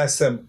SM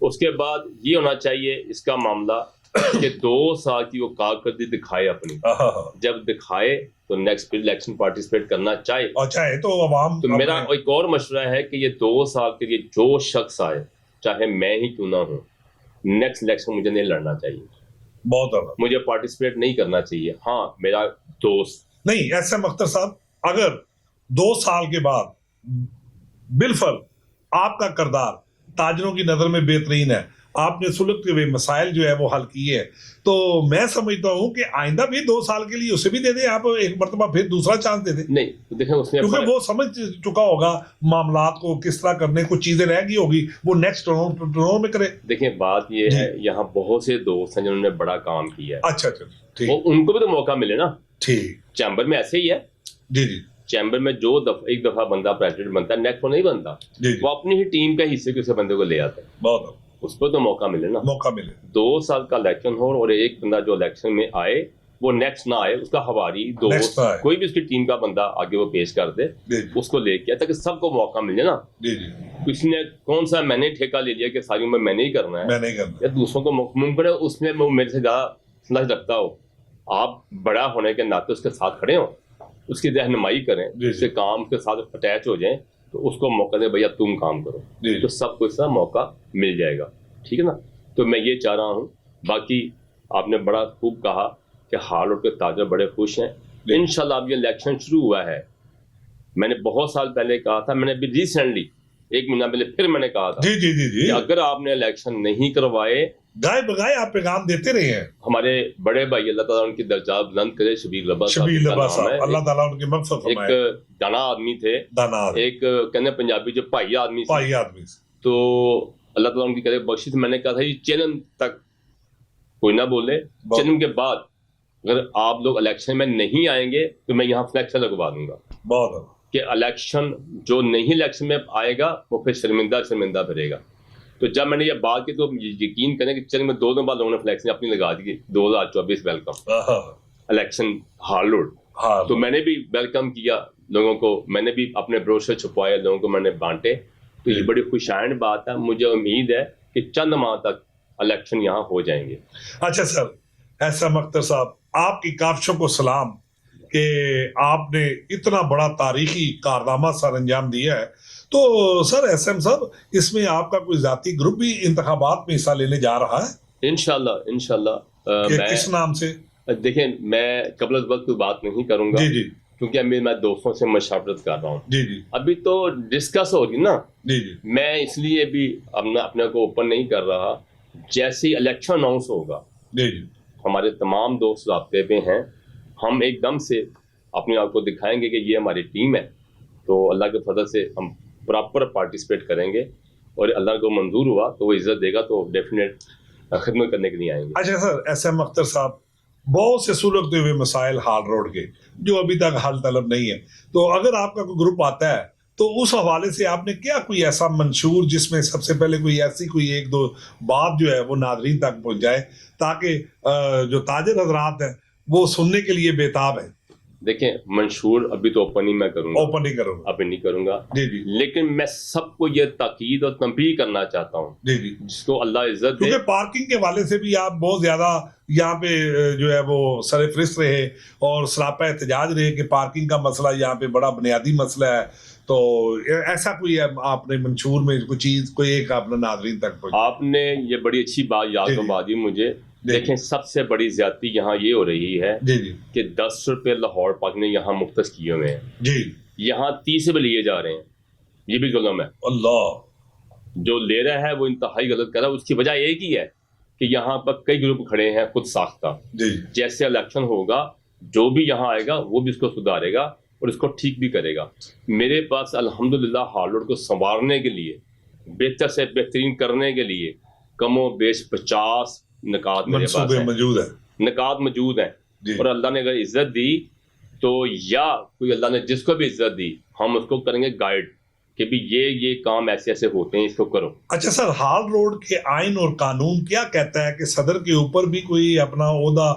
اس کے بعد یہ ہونا چاہیے اس کا معاملہ کہ 2 سال کی وہ کارکردگی دکھائے اپنی, جب دکھائے تو نیکسٹ الیکشن پارٹیسپیٹ کرنا چاہے تو عوام. تو میرا ایک اور مشورہ ہے کہ یہ 2 سال کے لیے جو شخص آئے, چاہے میں ہی کیوں نہ ہوں, نیکسٹ الیکشن مجھے نہیں لڑنا چاہیے, بہت مجھے پارٹیسپیٹ نہیں کرنا چاہیے. ہاں میرا دوست نہیں. ایس ایم اختر صاحب, اگر 2 سال کے بعد بالفعل آپ کا کردار تاجروں کی نظر میں بہترین ہے, آپ نے سلگتے ہوئے مسائل جو ہے وہ حل کیے ہیں, تو میں سمجھتا ہوں کہ آئندہ بھی 2 سال کے لیے اسے بھی دے دیں, آپ ایک مرتبہ پھر دوسرا چانس دے دیں. نہیں دیکھیں اس میں کیونکہ وہ سمجھ چکا ہوگا معاملات کو کس طرح کرنے, کچھ چیزیں رہ گئی ہوگی وہ نیکسٹ ٹرنوں میں کرے. دیکھیں بات یہ ہے, یہاں بہت سے دوست ہیں جنہوں نے بڑا کام کیا ہے. اچھا ٹھیک, ان کو بھی تو موقع ملے نا. ٹھیک, چیمبر میں ایسے ہی ہے. جی جی, چیمبر میں جو ایک دفعہ بندہ پریزیڈنٹ بنتا ہے, نیکسٹ وہ نہیں بنتا, وہ اپنی ہی ٹیم کا حصے کسی بندے کو لے آتا ہے. بہت اس کو تو موقع ملے نا, موقع ملے. 2 سال کا الیکشن ہو اور ایک بندہ جو الیکشن میں آئے وہ نیکسٹ نہ آئے, اس کا ہواری دوست کوئی بھی اس کی ٹیم کا بندہ آگے وہ پیش کر دے, اس کو لے کے تاکہ سب کو موقع مل جائے نا. کسی نے کون سا میں نے ٹھیکہ لے لیا کہ ساری عمر میں نہیں کرنا ہے, یا دوسروں کو ممکن ہے اس میں میرے سے زیادہ سمجھ رکھتا ہو, آپ بڑا ہونے کے ناطے اس کے ساتھ کھڑے ہوں, اس کی رہنمائی کریں, اس کے کام کے ساتھ اٹیچ ہو جائیں, تو اس کو موقع دیں بھیا تم کام کرو, تو سب کو اس طرح موقع مل جائے گا. ٹھیک ہے نا. تو میں یہ چاہ رہا ہوں. باقی آپ نے بڑا خوب کہا کہ ہال روڈ کے تاجر بڑے خوش ہیں. انشاءاللہ اب یہ الیکشن شروع ہوا ہے, میں نے بہت سال پہلے کہا تھا, میں نے ابھی ریسنٹلی 1 مہینہ پہلے پھر میں نے کہا تھا کہ اگر آپ نے الیکشن نہیں کروائے, گائے بگائے آپ پیغام دیتے رہے ہیں. ہمارے بڑے بھائی اللہ تعالیٰ ان کی درجات بلند کرے, شبیر لبا صاحب, اللہ تعالیٰ ان کی مغفرت فرمائے. ایک دانا آدمی تھے, ایک کہنے پنجابی جو پائی آدمی تو اللہ تعالیٰ ان کی کرے بخشش. میں نے کہا تھا یہ چینن تک کوئی نہ بولے, چینن کے بعد اگر آپ لوگ الیکشن میں نہیں آئیں گے تو میں یہاں فلیکشن لگوا دوں گا. بہت کہ الیکشن جو نہیں الیکشن میں آئے گا وہ پھر شرمندہ پھرے گا. تو جب میں نے یہ بات کی تو یقین کریں کہ چند میں 2 دن بعد لوگوں نے فلیکشن اپنی لگا دی, 2024 ویلکم الیکشن ہال روڈ. تو میں نے بھی ویلکم کیا لوگوں کو, میں نے بھی اپنے بروشر چھپوائے, لوگوں کو میں نے بانٹے. تو یہ بڑی خوشائند بات ہے. مجھے امید ہے کہ چند ماہ تک الیکشن یہاں ہو جائیں گے. اچھا سر, ایس ایم اختر صاحب, آپ کی کاوشوں کو سلام کہ آپ نے اتنا بڑا تاریخی کارنامہ سر انجام دیا ہے. تو سر ایس ایم صاحب, اس میں آپ کا کوئی ذاتی گروپ بھی انتخابات میں حصہ لینے جا رہا ہے؟ انشاءاللہ. کس نام سے؟ دیکھیں میں قبل از وقت بات نہیں کروں گا, کیونکہ ابھی میں دوستوں سے مشاورت کر رہا ہوں. ابھی تو ڈسکس ہوگی نا. میں اس لیے بھی اپنے کو اوپن نہیں کر رہا. جیسے الیکشن اناؤنس ہوگا, ہمارے تمام دوست رابطے پہ ہیں, ہم ایک دم سے اپنے آپ کو دکھائیں گے کہ یہ ہماری ٹیم ہے. تو اللہ کے فضل سے ہم پراپر پارٹیسپیٹ کریں گے, اور اللہ کو منظور ہوا تو وہ عزت دے گا تو ڈیفینیٹ خدمت کرنے کے لیے آئیں گے. اچھا سر, ایس ایم اختر صاحب, بہت سے سلگتے ہوئے مسائل ہال روڈ کے جو ابھی تک حل طلب نہیں ہے, تو اگر آپ کا کوئی گروپ آتا ہے تو اس حوالے سے آپ نے کیا کوئی ایسا منشور جس میں سب سے پہلے کوئی ایسی کوئی 1-2 بات جو ہے وہ ناظرین تک پہنچ جائے, تاکہ جو تاجر حضرات ہیں وہ سننے کے لیے بےتاب ہیں؟ دیکھیں منشور ابھی تو اوپن ہی میں کروں گا, ابھی نہیں کروں گا. لیکن میں سب کو یہ تاکید اور تنبیہ کرنا چاہتا ہوں جس کو اللہ عزت دے, کیونکہ پارکنگ کے حوالے سے بھی آپ بہت زیادہ یہاں پہ جو ہے وہ سر فہرست رہے اور سراپا احتجاج رہے کہ پارکنگ کا مسئلہ یہاں پہ بڑا بنیادی مسئلہ ہے. تو ایسا کوئی آپ نے منشور میں کوئی چیز کوئی ایک اپنے ناظرین تک پہنچا؟ آپ نے یہ بڑی اچھی بات یاد کروا دی مجھے. دیکھیں سب سے بڑی زیادتی یہاں یہ ہو رہی ہے کہ 10 روپے لاہور پارکنگ نے یہاں مختص کیے ہوئے ہیں, یہاں 30 روپے لیے جا رہے ہیں. یہ بھی ظلم ہے. اللہ, جو لے رہا ہے وہ انتہائی غلط کر رہا ہے. اس کی وجہ ایک ہی ہے کہ یہاں پر کئی گروپ کھڑے ہیں خود ساختہ. جیسے الیکشن ہوگا جو بھی یہاں آئے گا وہ بھی اس کو سدھارے گا اور اس کو ٹھیک بھی کرے گا. میرے پاس الحمدللہ ہال روڈ کو سنوارنے کے لیے, بہتر سے بہترین کرنے کے لیے کم و بیش 50 نکات میرے پاس نکات موجود ہیں. اور اللہ نے اگر عزت دی تو, یا کوئی اللہ نے جس کو بھی عزت دی, ہم اس کو کریں گے گائیڈ کہ بھی یہ کام ایسے ایسے ہوتے ہیں، اس کو کرو. اچھا سر، ہال روڈ کے آئین اور قانون کیا کہتا ہے کہ صدر کے اوپر بھی کوئی اپنا عہدہ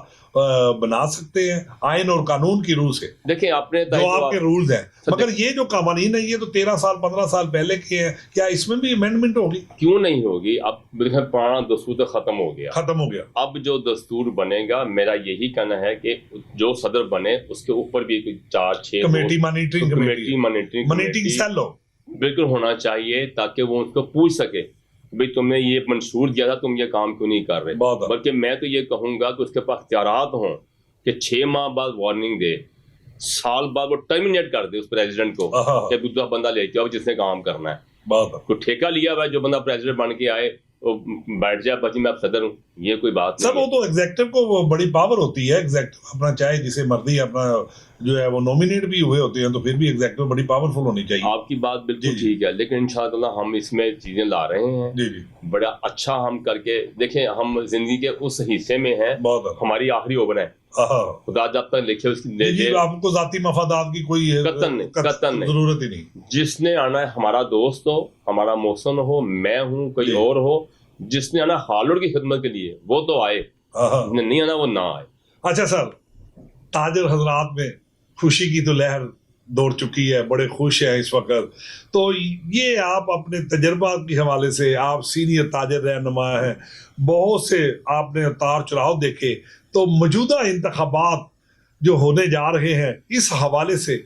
بنا سکتے ہیں آئین اور قانون کی روح سے؟ دیکھیں آپ نے جو آپ کے رولز ہیں، مگر یہ جو قوانین ہیں یہ تو 13 سال 15 سال پہلے کے ہیں، کیا اس میں بھی امینڈمنٹ ہوگی؟ کیوں نہیں ہوگی؟ اب میرے پرانا دستور تو ختم ہو گیا. اب جو دستور بنے گا، میرا یہی کہنا ہے کہ جو صدر بنے اس کے اوپر بھی 4-6 کمیٹی مانیٹرنگ سیل ہو بالکل ہونا چاہیے، تاکہ وہ اس کو پوچھ سکے بھئی تم نے یہ منشور دیا تھا، تم یہ کام کیوں نہیں کر رہے. بلکہ میں تو یہ کہوں گا کہ اس کے پاس اختیارات ہوں کہ 6 ماہ بعد وارننگ دے، سال بعد وہ ٹرمینیٹ کر دے اس پریزیڈنٹ کو کہ دوسرا بندہ لے کے آؤ جس نے کام کرنا ہے. کوئی ٹھیکہ لیا ہوا ہے، جو بندہ پریزیڈنٹ بن کے آئے وہ بیٹھ جائے بچی میں اب صدر ہوں، یہ کوئی بات نہیں. سر وہ تو ایگزیکٹو کو وہ بڑی پاور ہوتی ہے، ایگزیکٹو اپنا چاہے جسے مرضی اپنا جو ہے وہ نومینیٹ بھی ہوئے ہوتے ہیں، تو پھر بھی ایگزیکٹو بڑی پاورفل ہونی چاہیے. آپ کی بات بالکل ٹھیک ہے، لیکن انشاءاللہ ہم اس میں چیزیں لا رہے ہیں بڑا اچھا ہم کر کے. دیکھیں ہم زندگی کے اس حصے میں ہیں، ہماری آخری اوور ہے، خدا جب تک لکھے اس کی آپ کو ذاتی مفادات کی کوئی قطن نہیں ضرورت ہی نہیں. جس نے آنا ہے ہمارا دوست ہو، ہمارا محسن ہو، میں ہوں، کوئی اور ہو، جس نے آنا ہالوڈ کی خدمت کے لیے وہ تو آئے، جس نے نہیں آنا وہ نہ آئے. اچھا سر، تاجر حضرات میں خوشی کی تو لہر دوڑ چکی ہے، بڑے خوش ہیں اس وقت. تو یہ آپ اپنے تجربات کے حوالے سے، آپ سینئر تاجر رہنما ہیں، بہت سے آپ نے اتار چڑھاؤ دیکھے، تو موجودہ انتخابات جو ہونے جا رہے ہیں اس حوالے سے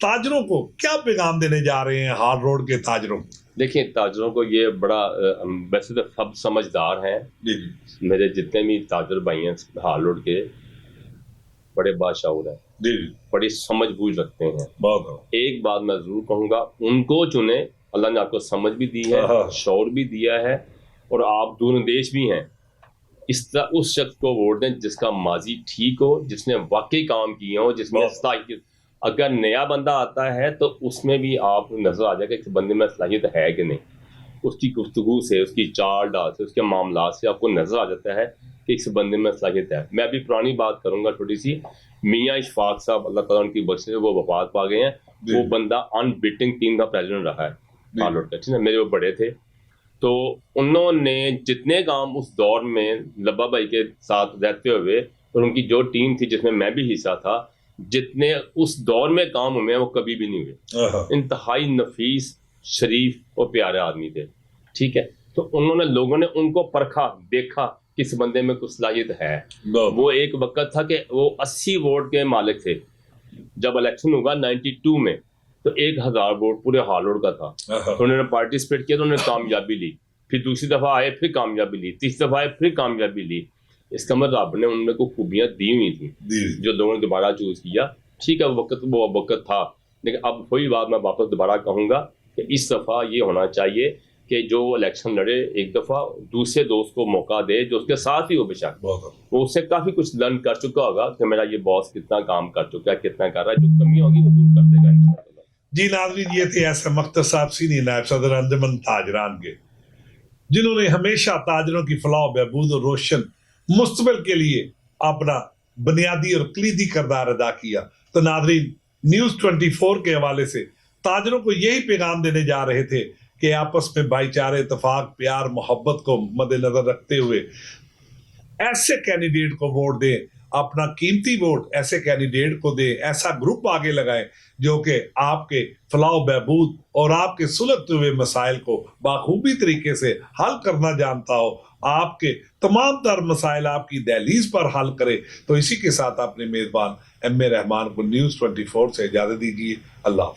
تاجروں کو کیا پیغام دینے جا رہے ہیں ہال روڈ کے تاجروں کو؟ دیکھیں تاجروں کو یہ بڑا، ویسے تو سب سمجھدار ہیں، میرے جتنے بھی تاجر بھائی ہیں ہال روڈ کے بڑے بادشاہ ہیں، بڑی سمجھ بوجھ رکھتے ہیں. ایک بات میں ضرور کہوں گا، ان کو چنے، اللہ نے آپ کو سمجھ بھی دی ہے، شعور بھی دیا ہے، اور آپ دور اندیش بھی ہیں. اس طرح اس شخص کو ووٹ دیں جس کا ماضی ٹھیک ہو، جس نے واقعی کام کیے ہوں، جس میں صلاحیت. اگر نیا بندہ آتا ہے تو اس میں بھی آپ نظر آ جائے کہ اس بندے میں صلاحیت ہے کہ نہیں. اس کی گفتگو سے، اس کی چال ڈال سے، اس کے معاملات سے آپ کو نظر آ جاتا ہے کہ اس بندے میں صلاحیت ہے. میں ابھی پرانی بات کروں گا چھوٹی سی. میاں اشفاق صاحب اللہ تعالیٰ ان کی بخش سے وہ وفات پا گئے ہیں. وہ بندہ ان بیٹنگ ٹیم کا پریزیڈنٹ رہا ہے ہال روڈ کا، ٹھیک ہے، میرے وہ بڑے تھے. تو انہوں نے جتنے کام اس دور میں لبا بھائی کے ساتھ رہتے ہوئے، اور ان کی جو ٹیم تھی جس میں میں بھی حصہ تھا، جتنے اس دور میں کام ہوئے ہیں وہ کبھی بھی نہیں ہوئے. انتہائی نفیس، شریف اور پیارے آدمی تھے، ٹھیک ہے. تو انہوں نے، لوگوں نے ان کو پرکھا، دیکھا کس بندے میں کچھ صلاحیت ہے. وہ ایک وقت تھا کہ وہ 80 ووٹ کے مالک تھے. جب الیکشن ہوگا 92 میں تو 1000 ووٹ پورے ہال روڈ کا تھا. انہوں نے پارٹیسپیٹ کیا تو انہوں نے کامیابی لی، پھر دوسری دفعہ آئے پھر کامیابی لی، تیسری دفعہ آئے پھر کامیابی لی. اس کا مطلب رب نے ان میں کو خوبیاں دی ہوئی تھیں جو لوگوں نے دوبارہ چوز کیا. ٹھیک ہے، وہ وقت تھا، لیکن اب وہی بات میں واپس دوبارہ کہوں گا کہ اس دفعہ یہ ہونا چاہیے کہ جو الیکشن لڑے ایک دفعہ دوسرے دوست کو موقع دے جو اس کے ساتھ ہی ہو. بے شک وہ اس سے کافی کچھ لرن کر چکا ہوگا کہ میرا یہ باس کتنا کام کر چکا ہے، کتنا کر رہا ہے، جو کمیاں ہوگی وہ دور کر دے گا انشاءاللہ. جی ناظرین، یہ تھے ایسے مختار صاحب، سینئر نائب صدر انجمن تاجران کے، جنہوں نے ہمیشہ تاجروں کی فلاح و بہبود اور روشن مستقبل کے لیے اپنا بنیادی اور کلیدی کردار ادا کیا. تو ناظرین، نیوز 24 کے حوالے سے تاجروں کو یہی پیغام دینے جا رہے تھے کہ آپس میں بھائی چارے، اتفاق، پیار، محبت کو مد نظر رکھتے ہوئے ایسے کینڈیڈیٹ کو ووٹ دیں، اپنا قیمتی ووٹ ایسے کینڈیڈیٹ کو دیں، ایسا گروپ آگے لگائیں جو کہ آپ کے فلاح و بہبود اور آپ کے سلجھتے ہوئے مسائل کو بخوبی طریقے سے حل کرنا جانتا ہو، آپ کے تمام تر مسائل آپ کی دہلیز پر حل کرے. تو اسی کے ساتھ اپنے میزبان ایم اے رحمان کو نیوز 24 سے اجازت دیجیے. اللہ حافظ.